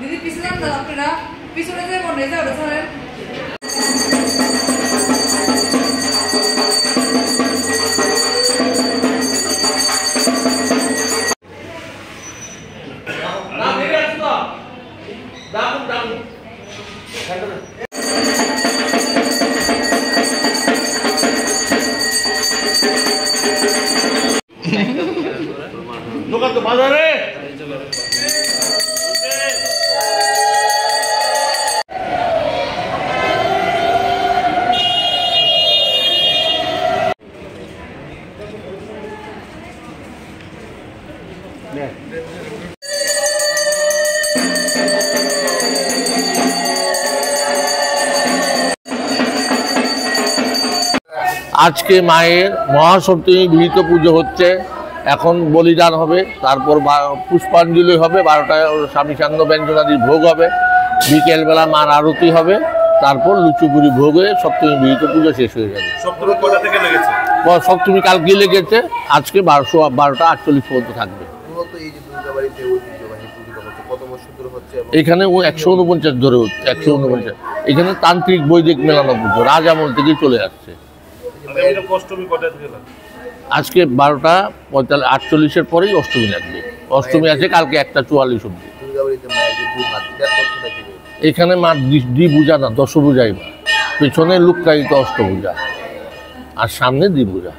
দিদি পিছনে যান আপনারা পিছনে যে মনে যায় ওটা ধরেন না দিদি আসো দাঁড়ান দাঁড়ান দোকান তো বাজারে আজকে মায়ের মহাসপ্তমী বিহিত পুজো হচ্ছে। এখন বলিদান হবে, তারপর পুষ্পাঞ্জলি হবে, 12টায় স্বামী সান্দ ব্যঞ্জনাদির ভোগ হবে, বিকেলবেলা মার আরতি হবে, তারপর লুচুপুরি ভোগ হয়ে সপ্তমী বিহিত পুজো শেষ হয়ে যাবে। সপ্তমী কালকে লেগেছে, আজকে 12:48 পর্যন্ত থাকবে। এখানে 149 ধরে হচ্ছে, 149। এখানে তান্ত্রিক বৈদিক মেলানো পুজো রাজ আমল থেকে চলে আসছে। আজকে 12:48 পরেই অষ্টমী লাগবে। অষ্টমী আছে কালকে 1:44 অবধি। এখানে মা দ্বিভুজা না, দশভুজাই মা। পেছনে লুক্কায়িত অষ্টভুজা আর সামনে দ্বিভুজা।